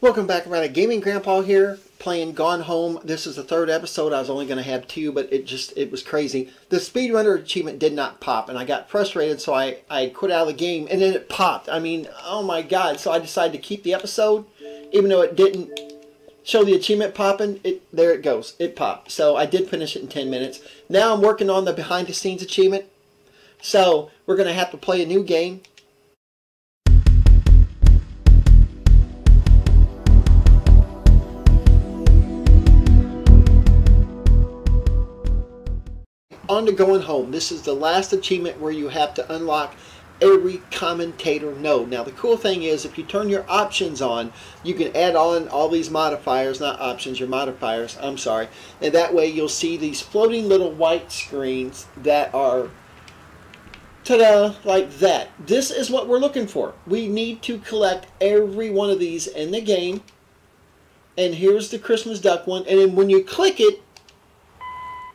Welcome back, everybody. Gaming Grandpa here, playing Gone Home. This is the third episode. I was only going to have two, but it was crazy. The speedrunner achievement did not pop, and I got frustrated, so I quit out of the game, and then it popped. I mean, oh my god. So I decided to keep the episode, even though it didn't show the achievement popping. There it goes. It popped. So I did finish it in 10 minutes. Now I'm working on the behind-the-scenes achievement, so we're going to have to play a new game. On to Going Home. This is the last achievement where you have to unlock every commentator node. Now the cool thing is, if you turn your options on, you can add on all these modifiers, not options, your modifiers, I'm sorry, and that way you'll see these floating little white screens that are, ta-da, like that. This is what we're looking for. We need to collect every one of these in the game, and here's the Christmas duck one, and then when you click it,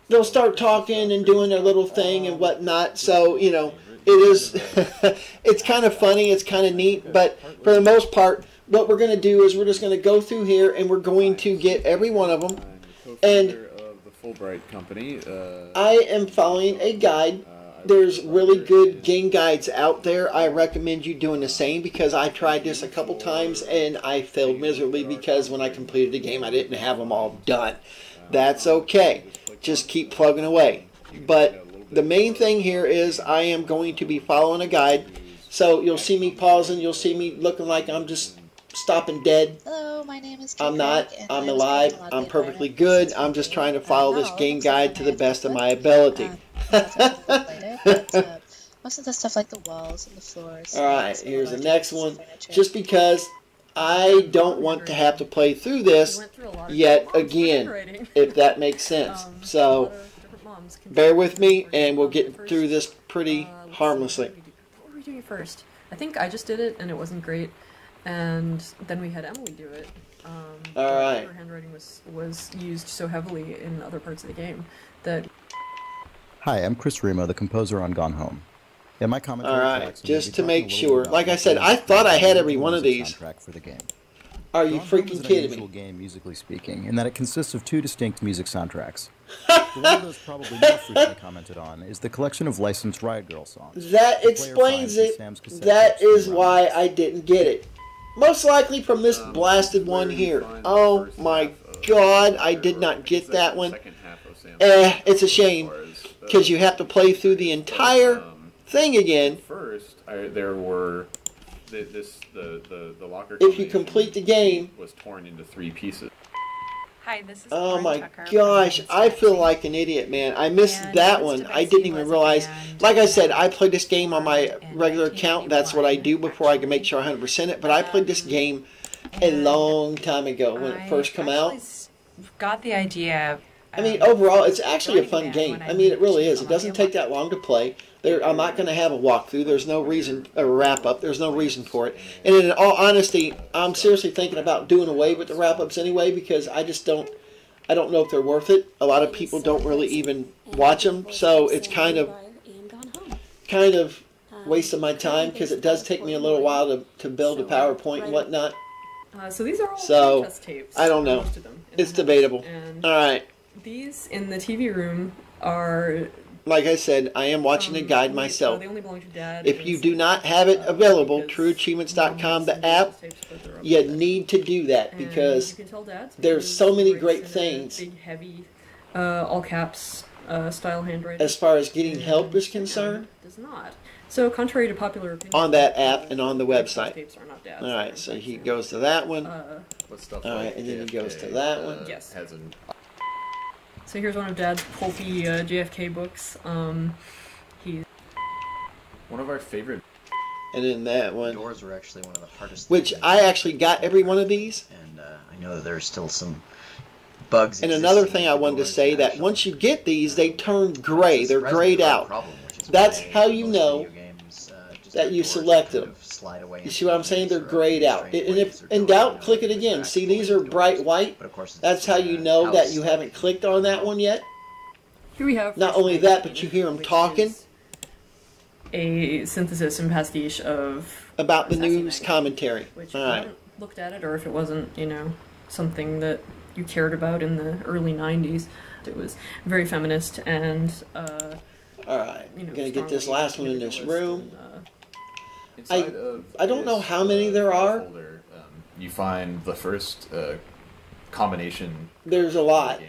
they'll start talking and doing their little thing and whatnot. So, you know, it is, it's kind of funny, it's kind of neat, but for the most part, what we're going to do is we're just going to go through here and we're going to get every one of them. And the Fulbright company. I am following a guide. There's really good game guides out there. I recommend you doing the same, because I tried this a couple times and I failed miserably because when I completed the game I didn't have them all done. That's okay. Just keep plugging away. But the main thing here is I am going to be following a guide. So you'll see me pausing. You'll see me looking like I'm just stopping dead. Hello, my name is I'm not. I'm alive. I'm perfectly good. I'm just trying to follow this game guide to the best of my ability. Most of the stuff like the walls and the floors. Alright, here's the next one. Just because I don't want to have to play through this yet again, if that makes sense. So, bear with me, and we'll get through this pretty harmlessly. What were we doing first? I think I just did it, and it wasn't great. And then we had Emily do it. Alright. Her handwriting was used so heavily in other parts of the game that... Hi, I'm Chris Remo, the composer on Gone Home. In my commentary Alright, just to make sure. Like I said, I thought I had every one of these. For the game. Are you freaking kidding me? Game, musically speaking, in that it consists of two distinct music soundtracks. The one of those probably more frequently commented on is the collection of licensed Riot Girl songs. That explains it. That is why I didn't get it. Most likely from this blasted one here. Oh my god, I did not get that one. It's a shame, because you have to play through the entire thing again. First, there were the locker. If you complete the game, was torn into 3 pieces. Hi, this is oh my gosh, I feel like an idiot, man. I missed that one. I didn't even realize. Like I said, I played this game on my regular account. That's what I do before I can make sure I 100% it. But I played this game a long time ago when it first came out. Got the idea. I mean, overall, it's actually a fun game. I mean, it really is. It doesn't take that long to play. I'm not going to have a walkthrough. There's no reason, a wrap-up. There's no reason for it. And in all honesty, I'm seriously thinking about doing away with the wrap-ups anyway, because I just don't, I don't know if they're worth it. A lot of people don't really even watch them, so it's kind of waste of my time, because it does take me a little while to build a PowerPoint and whatnot. So these are all test tapes. I don't know. It's debatable. All right. These in the TV room are... Like I said, I am watching a guide myself. They only belong to Dad. If you do not have it available, TrueAchievements.com, the app, you need to do that, because there's so many great things. Big, heavy, all caps style handwriting. As far as getting help is concerned, does not. So contrary to popular opinion, on that app and on the website. Tapes are not Dad's. All right, so he goes to that one. All right, and then he goes to that one. Yes. So here's one of Dad's pulpy JFK books. He's one of our favorite. And then that one. Doors were actually one of the hardest. Which I actually got every one of these. And I know that there's still some bugs. And another thing I wanted to say, that once you get these, they turn gray. They're grayed out. That's how you know that you selected them. You see what I'm saying? They're grayed out. And if in doubt, click it again. See, these are bright white. That's how you know that you haven't clicked on that one yet. Here we have... Not only that, but you hear them talking. A synthesis and pastiche of... About the news commentary. Alright. looked at it, or if it wasn't, you know, something that you cared about in the early 90s. It was very feminist and, Alright, you know, I'm gonna get this strongly last one in this individualist room. Inside of I don't know this, how many there file are. folder, you find the first combination. There's a lot. Game.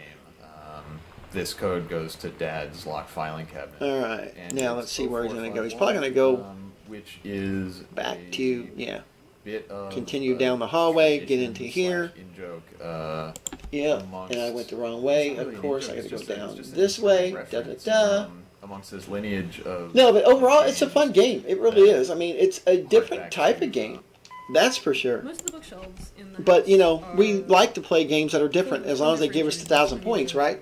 This code goes to Dad's locked filing cabinet. Alright, And now it's let's see where he's gonna go. He's 0451, probably gonna go which is back a to, yeah. bit of Continue down the hallway, get tradition into here. slash in-joke, Yeah, amongst- and I went the wrong way. it's not really Of course, an I gotta in-joke, go it's down just an this way. reference, Da-da-da. amongst his lineage of. No, but overall, it's a fun game. It really is. I mean, it's a different hardback type of games, game. That's for sure. Most of the bookshelves in the But, you know, house we are like to play games that are different as long as they give us 1,000 points, right?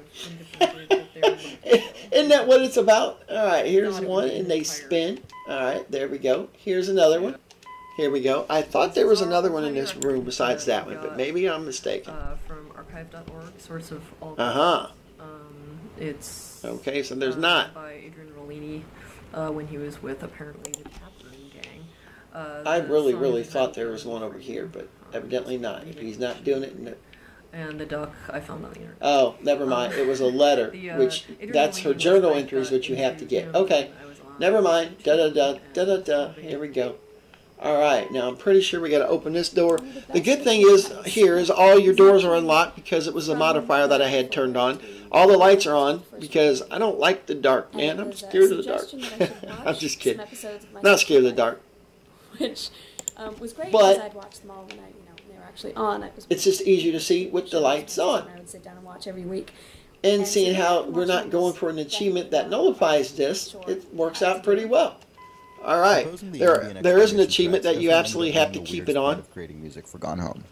Isn't that what it's about? Alright, here's one, and they spin. Alright, there we go. Here's another one. Here we go. I thought there was another one in this room besides that one, but maybe I'm mistaken. From archive.org, source of all. Uh-huh. It's Okay, so there's not. by Adrian Rollini when he was with apparently the Captain Gang. I The really, song really is thought about there was one over here, but evidently not. If he's not doing it, and the duck I found on the internet. oh, never mind. It was a letter, which that's her journal entries, which you have to get. Okay, never mind. Da da da da da da. Here we go. All right, now I'm pretty sure we got to open this door. The good thing is here is all your doors are unlocked because it was a modifier that I had turned on. All the lights are on because I don't like the dark, man. I'm scared of the dark. I'm just kidding. Not scared of the dark. Which was great But- because I'd watch them all when they were actually on. It's just easier to see with the lights on. I would sit down and watch every week. And seeing how we're not going for an achievement that nullifies this, it works out pretty well. All right, there is an achievement that you absolutely have to keep it on. Creating music for Gone Home.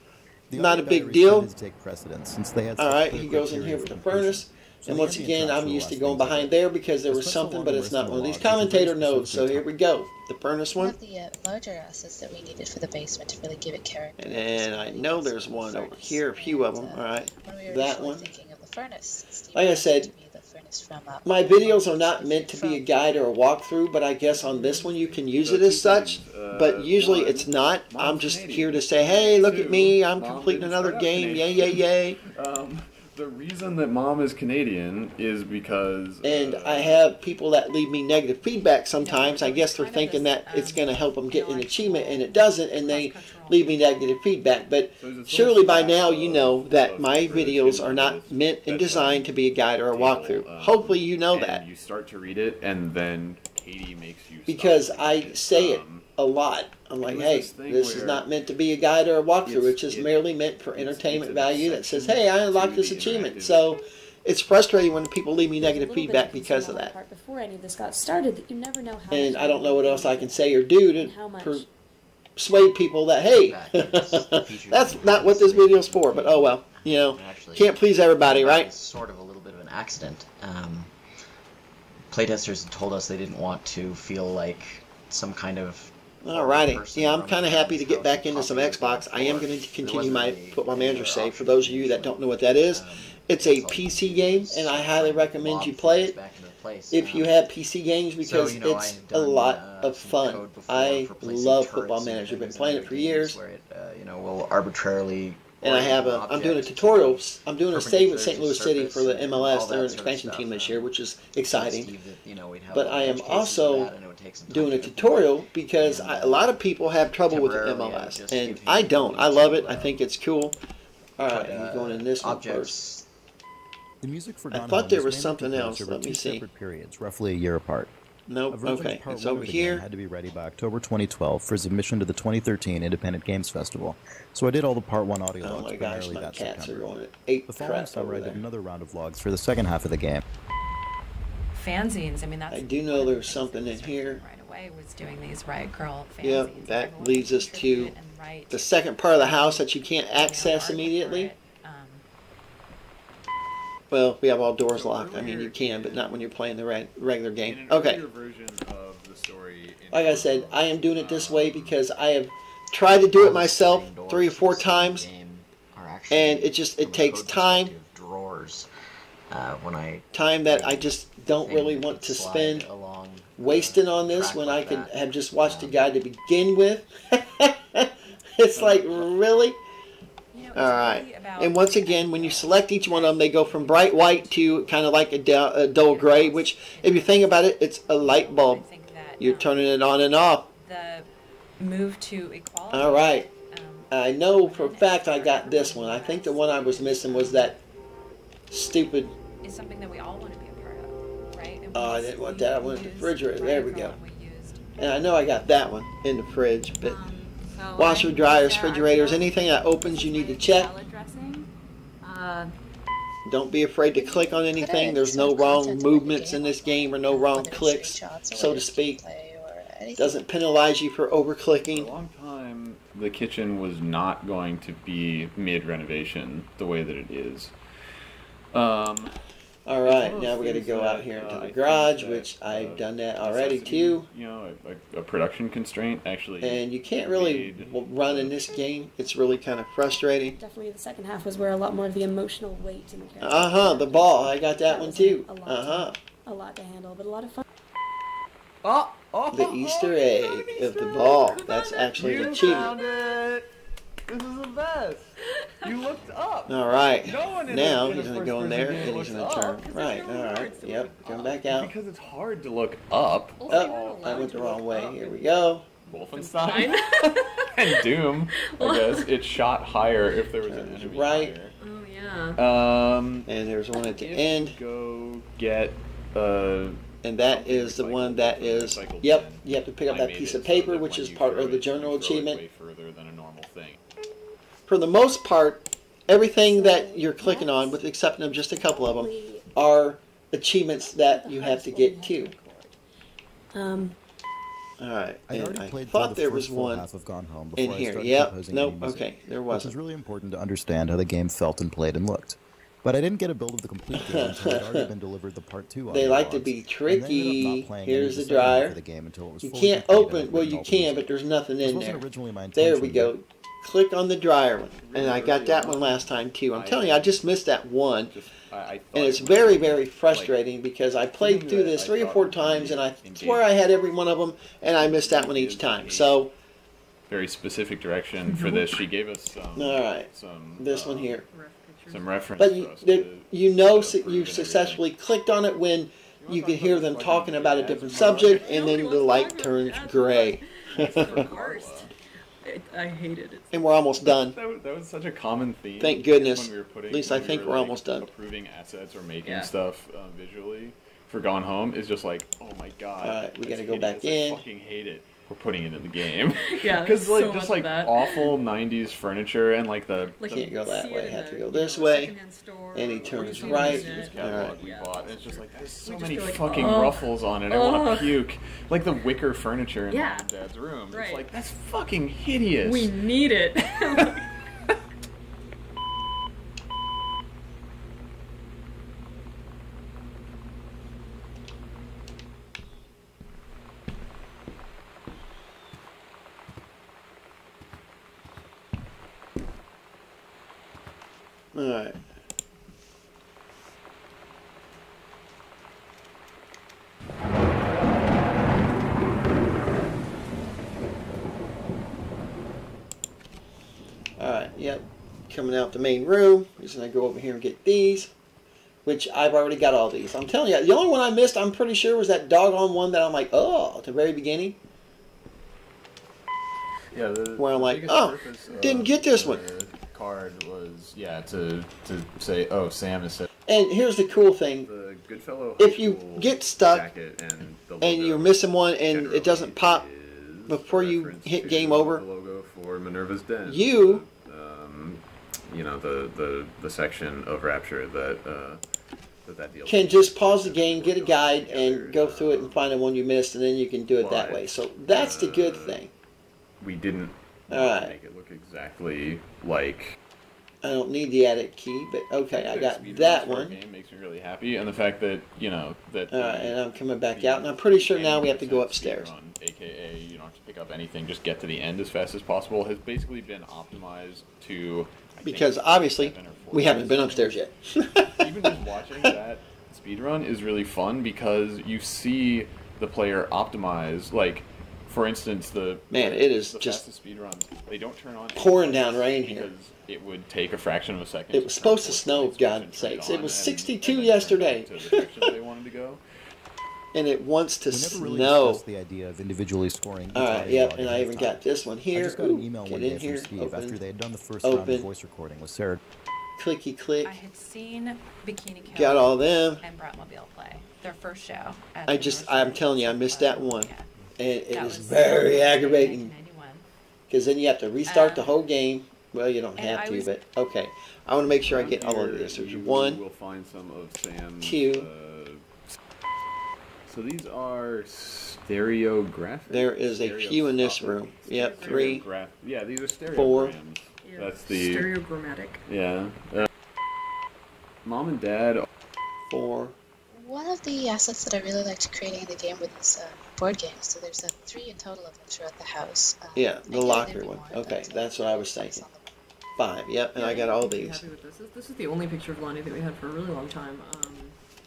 The Not a audio big diaries deal. tended to take precedence since they had All such right, clear he goes in criteria here with for the completion. furnace. So And the once ambient again, tracks I'm were used to less going things behind like there because there The was special something, but order it's not one of these listing logs is commentator very nodes. So specific here we go. The furnace One one. of the larger assets that we needed for the basement to really give it character. And then I know there's one over here, a few of them. All right, When we were that initially one. thinking of the furnace, Steve Like I wanted said, to be the furnace from, My videos are not meant to be a guide or a walkthrough, but I guess on this one you can use it as such. But usually it's not. I'm just here to say, hey, look at me. I'm completing another game. Yay, yay, yay. The reason that Mom is Canadian is because. And I have people that leave me negative feedback sometimes. I guess they're thinking that it's going to help them get an achievement, and it doesn't, and they leave me negative feedback. But surely by now you know that my videos are not meant and designed to be a guide or a walkthrough. Hopefully you know and that. You start to read it, and then Katie makes you. Because stop I reading say it a lot. I'm like, hey, this is not meant to be a guide or a walkthrough. It's just merely meant for entertainment value that says, hey, I unlocked this achievement. So it's frustrating when people leave me negative feedback because of that. Before any of this got started, that you never know how. And I don't know what else I can say or do to persuade people that, hey, that's not what this video's for. But oh well, you know, can't please everybody, right? It's sort of a little bit of an accident. Playtesters told us they didn't want to feel like some kind of. Alrighty, yeah, I'm kind of happy to get back into some Xbox. I am going to continue my Football Manager save. For those of you that don't know what that is, it's a PC game, and I highly recommend you play it if you have PC games because it's a lot of fun. I love Football Manager. I've been playing it for years. Where it, will arbitrarily. And I have I'm doing a tutorial. I'm doing a save with St. Louis City for the MLS. They're an expansion team this year, which is exciting. But I am also doing a tutorial because a lot of people have trouble with the MLS, and I don't. I love it. I think it's cool. All right, I'm going in this one first. The music for I Gone thought Home there was was mainly something composed else. over Let me two see. separate periods, roughly a year apart. A Nope. version of Okay, part it's one over of the game here. had to be ready by October 2012 for submission to the 2013 Independent Games Festival. So I did all the Part 1 audio Oh logs my gosh, primarily my that cats are September. going at 8 The following crap summer over I did there. another round of logs for the second half of the game. Fanzines. I mean, that's. I do know there's something in here. Right away was doing these Riot Girl fanzines. Yep, that Everyone leads would us to contribute and write, the second part of the house that you can't you know, access article for immediately. it. Well, we have all doors locked. I mean, you can, but not when you're playing the regular In game. an Okay. earlier version of the story. Like I said, I am doing it this way because I have tried to do it myself 3 or 4 times, and it takes time. Drawers. When I Time that I just don't really want to spend wasting on this when I could have just watched a guide to begin with. It's like, really? You know, it's All right. really about And once again, when you select each one of them, they go from bright white to kind of like a dull gray, which, if you think about it, it's a light bulb. I think that, You're turning it on and off. the move to equality. All right. um, I know for a fact I got this one. I think the one I was missing was that stupid... is something that we all want to be a part of, right? And Oh, I we didn't want we that. I wanted the used refrigerator. There we Riot go. Girl, and we used And I know I got that one in the fridge, but... So Washer, I dryers, use our refrigerators, Arco anything that opens you need to check. salad dressing. Don't be afraid to click on anything. There's no wrong movements in this game or no wrong clicks, so to speak. Doesn't penalize you for For a over-clicking. long time, the kitchen was not going to be mid-renovation the way that it is. All right, now we're going to go out here into the garage, which I've done that already too. You know, a production constraint actually. And you can't really run in this game. It's really kind of frustrating. Definitely the second half was where a lot more of the emotional weight in the character. Uh-huh, the ball. I got that one was too. a lot Uh-huh. A lot to handle, but a lot of fun. The Easter egg of the ball. That's actually the achievement. it! This is the best! You looked up! All right. No one in Now a he's going to go in there and he's going to turn. Right, all right. Yep, come back out. Because it's hard to look up. Oh, I went the wrong way. Here we go. Wolfenstein and Doom. I guess it shot higher if there was an enemy Right. higher. Oh yeah. And there's one at the end. Go get And that is the one that is, yep, you have to pick up that piece of paper, which is part of the journal achievement. way further than a normal thing. For the most part, everything that you're clicking on, with the exception of just a couple of them, are achievements that you have to get to. Alright, I'd and already I played thought through there the was first full one half of Gone Home in before I here. started Yep, composing nope, any music, okay, there which was wasn't. really important to understand how the game felt and played and looked. But I didn't get a build of the complete game until it had already been delivered the Part 2 They audio like to logs, be and then ended up tricky. not playing Here's any the of setting dryer. for the game until it was You fully can't completed open, and well written you all the can, music. but there's nothing This in wasn't there. originally my There we intention, go. Click on the dryer one. And I got that one last time too. I'm telling you, I just missed that one. I And it's very, very frustrating because I played through this 3 or 4 times and I swear I had every one of them and I missed that one each time. So, very specific direction for this. She gave us some. all right, Some. this one here. Some reference. But for us you know to approve you and successfully clicked on it when you can hear them talking about a different subject and then the light turns gray. It's the worst. I hated it. And we're almost done. That was such a common theme. Thank goodness. When we were putting, At least when I we think were, we're like, almost done. Approving assets or making Yeah. stuff visually for Gone Home is just like, oh my god. Alright, we that's gotta go back hideous. in. I fucking hate it. We're putting it in the game. Yeah, Because so like much just of like that. awful '90s furniture and like the Like Can't go that see way, it in have to a, go you this know, way, secondhand store and he or turns something right. like that. catalog Alright. we Yeah. bought. And it's just like there's so just many feel like, fucking ugh. ruffles on it. I want Ugh. to puke. Like the wicker furniture in Yeah. Mom and Dad's room. Right. It's like that's fucking hideous. We need it. Alright. Alright, yep. Coming out the main room. Just gonna go over here and get these. Which I've already got all these. I'm telling you, the only one I missed, I'm pretty sure, was that doggone one that I'm like, oh, at the very beginning. Yeah, Where I'm the like, biggest oh, purpose of didn't get this one. the card was to say, oh, Sam is And here's the cool thing. the Goodfellow. If you get stuck jacket and, the and logo you're missing one and generally it doesn't pop is before a you reference hit to game over, The logo for Minerva's Den. you You know the section of Rapture that deals can with. just pause the game, get a guide, and go through it and find the one you missed, and then you can do it that way. So that's the good thing. We didn't Alright. make it look exactly like. I don't need the attic key, but okay, I got Speedruns that for a one. game makes me really happy, and the fact that that. Alright, and I'm coming back out, and I'm pretty sure now we have to go upstairs. Run, AKA, you don't have to pick up anything, just get to the end as fast as possible, has basically been optimized to. I think, Because obviously, 7 or 8 we haven't been upstairs yet. Even just watching that speedrun is really fun because you see the player optimize, like, For instance, Man, it is the just fastest speedruns, they don't turn on pouring down rain here. because it would take a fraction of a second. It was supposed to snow, for God's sakes. It was 62 yesterday. To the direction they wanted to go. And it wants to We never really snow. discussed the idea of individually scoring. All right, yep, and I even got this one I here. just got an Ooh, email get one in day here, from Steve open, after they had done the first round open. of voice recording with Sarah. clicky click. I had seen Bikini Kill Got all them. and Bratmobile play their first show. At I'm Gamerscore. telling you, I missed that one. Yeah. And it That is was very aggravating. 1991. Because then you have to restart the whole game. Well, you don't and have I to, was- but okay. I want to make sure I get all Here of this. There's you one. will find some of Sam's. Two. So these are stereographic. There is a few in this room. Yep, 3. Yeah, these are stereograms. 4. That's the stereogrammatic. yeah. Mom and Dad. 4. One of the assets that I really liked creating in the game was board games. So there's 3 in total of them throughout the house. Yeah, I the think locker there'd be one. more, Okay, but, that's what I was focus thinking. on the 5. Yep, and I got all these. Happy with this. This is the only picture of Lonnie that we had for a really long time.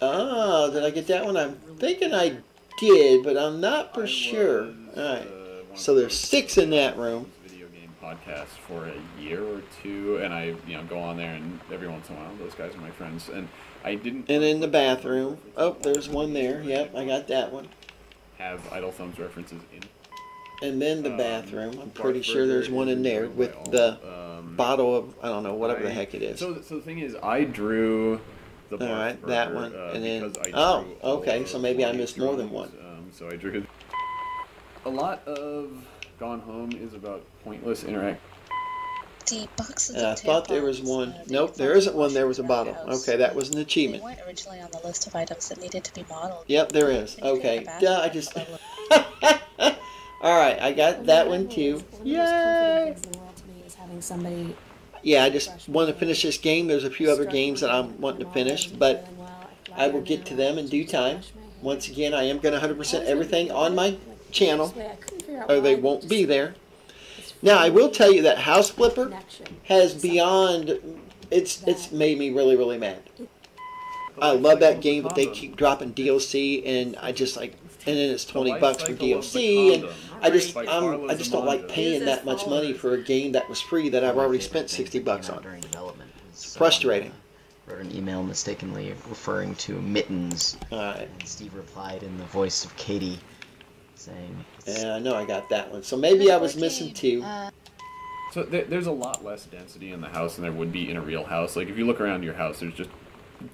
Oh, did I get that one? I'm thinking I did, but I'm not for sure. Alright, so there's 6 in that room. Video game podcast for a year or two, and I go on there, and every once in a while those guys are my friends, and I didn't. And in the bathroom. Oh, there's one there. Yep, I got that one. Have Idle Thumbs references in. And then the bathroom. I'm pretty Bart sure there's Burger one is in there enjoyed with by all. the bottle of, I don't know, whatever the heck it is. So the thing is, I drew the Bart Alright, that Burger, one. And then, because I drew oh, all okay, of so maybe I Lonnie's missed more than drawings. one. So I drew a lot of Gone Home is about pointless interact. The boxes And I of thought there was tampons, one. they Nope, were there found isn't one. There was a around the bottle. house. Okay, that was an They achievement. weren't originally on the list of items that needed to be modeled. Yep, there is. When you create Okay. a Duh, I basket just. level of- Alright, I got that one too. One of the most comforting Yay! things in the world to me is having somebody Yeah, I just want to finish this game. There's a few other games that I'm wanting to finish, but I will get to them in due time. Once again, I am going to 100% everything on my channel, or they won't be there. Now, I will tell you that House Flipper has beyond, it's made me really, really mad. I love that game, but they keep dropping DLC, and I just like, and then it's $20 for DLC, and I just don't like paying that much money for a game that was free that I've already spent $60 on. During development. It's, Frustrating. wrote an email mistakenly referring to mittens. Alright, And Steve replied in the voice of Katie, saying, and I know I got that one, so maybe I was missing 2. So there's a lot less density in the house than there would be in a real house. Like if you look around your house, there's just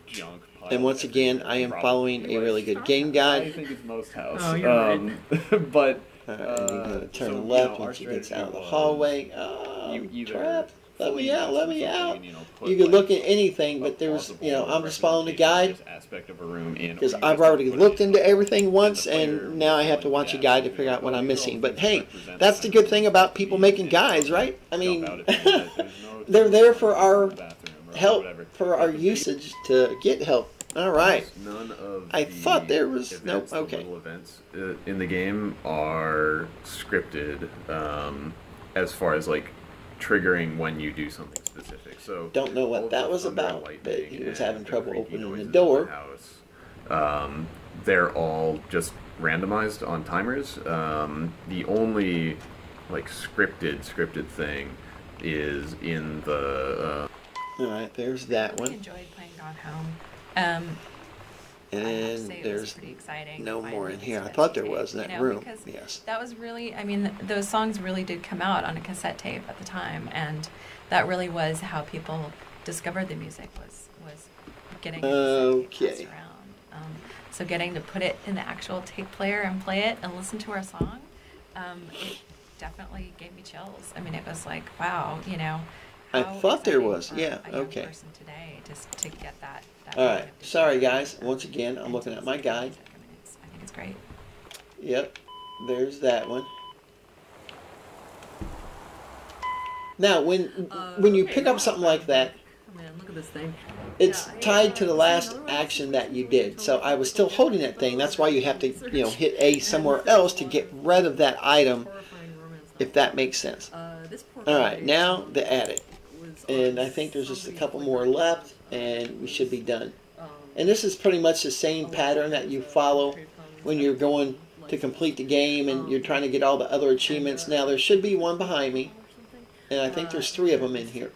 junk. And once again, I am following a really good game I guide. think it's most house. Oh, you're right. But And you're going to turn so, left our once you get strategy out of the was hallway. Oh, you either crap. Let fully me out, let me invest in out. something, put, You could like, look at anything, a but there was, plausible I'm just following the representation of guide. this aspect of a room in, Because or you I've just already put it looked in. into everything once, the player and now I have to will watch a yeah, guide to so figure out what well, I'm these are all missing. But things hey, that represent that's the something. good thing about people making And guides, so right? I mean, jump out at people that there's no they're there for our bathroom or help, whatever. for our But the usage to get help. All right. None of I the thought there was- events, nope, the okay. little events in the game are scripted as far as like triggering when you do something specific. So Don't know what all of that the was thunder, about, but lightning, he was and having trouble creaky opening the noises in door. house, they're all just randomized on timers. The only like scripted thing is in the All right, there's that I really one. enjoyed playing Gone Home. I have to And say it was there's pretty exciting. no to more in finally here. I get thought to there tape, was in that you know, room. because Yes. that was really, I mean, those songs really did come out on a cassette tape at the time, and that really was how people discovered the music was getting it passed Okay. around. So getting to put it in the actual tape player and play it and listen to our song, it definitely gave me chills. I mean, it was like, wow, I how thought there exciting was, for yeah, a young okay. person today just to get that. All right. kind of Sorry, digital guys. Once again, I'm and looking to at my listen to guide. music. I mean, I think it's great. Yep. There's that one. Now, when you pick up something like that, Oh man, look at this thing. it's tied to the last action that you did. So I was still holding that thing. That's why you have to, hit A somewhere else to get rid of that item, if that makes sense. All right, now the attic. And I think there's just a couple more left, and we should be done. And this is pretty much the same pattern that you follow when you're going to complete the game, and you're trying to get all the other achievements. Now, there should be one behind me, and I think there's 3 of them in here.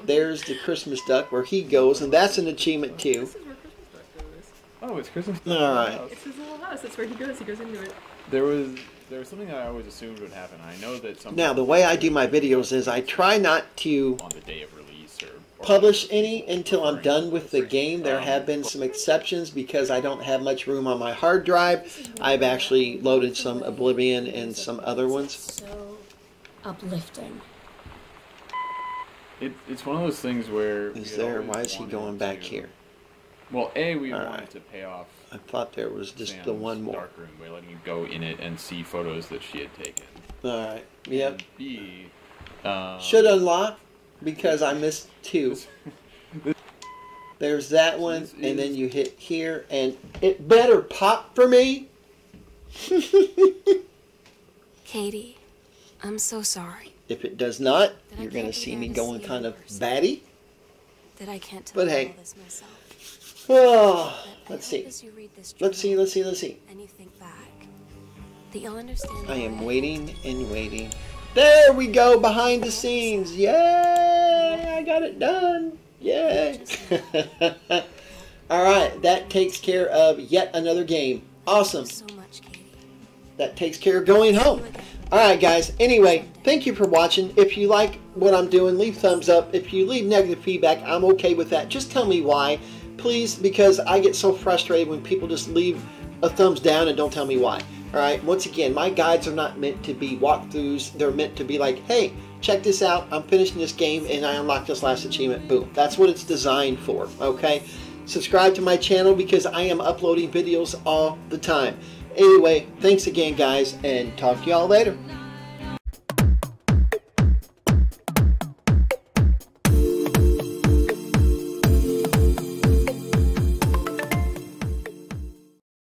There's the Christmas duck where he goes, and that's an achievement too. This is where Christmas duck goes. Oh, it's Christmas. All right. It's his little house. That's where he goes. He goes into it. There was something that I always assumed would happen. I know that some Now, the way I do my videos is I try not to on the day of release or publish any until I'm done with the game. There have been some exceptions because I don't have much room on my hard drive. I've actually loaded some Oblivion and some other ones. So uplifting. It's one of those things where Is there? Why is he going back here? Well, we All wanted right. to pay off. I thought there was just the Sam's one more. dark room by letting you go in it and see photos that she had taken. Alright, yep. And B, Should unlock because I missed 2. There's that one, and then you hit here, and it better pop for me. Katie, I'm so sorry If it does not, you're going to see me going kind of batty. that I can't tell But you hey. all this myself. Oh, But let's I see. hope as you read this Let's see, journal let's see, let's see. And you think back, that you'll understand I why am had waiting and waiting. There we go, behind the scenes. Yay! I got it done. Yay! Alright, that takes care of yet another game. Awesome. so much, Katie. That takes care of going home. Alright guys, anyway, thank you for watching. If you like what I'm doing, leave thumbs up. If you leave negative feedback, I'm okay with that. Just tell me why, please, because I get so frustrated when people just leave a thumbs down and don't tell me why. Alright, once again, my guides are not meant to be walkthroughs. They're meant to be like, hey, check this out. I'm finishing this game and I unlocked this last achievement. Boom. That's what it's designed for, okay? Subscribe to my channel because I am uploading videos all the time. Anyway, thanks again, guys, and talk to y'all later.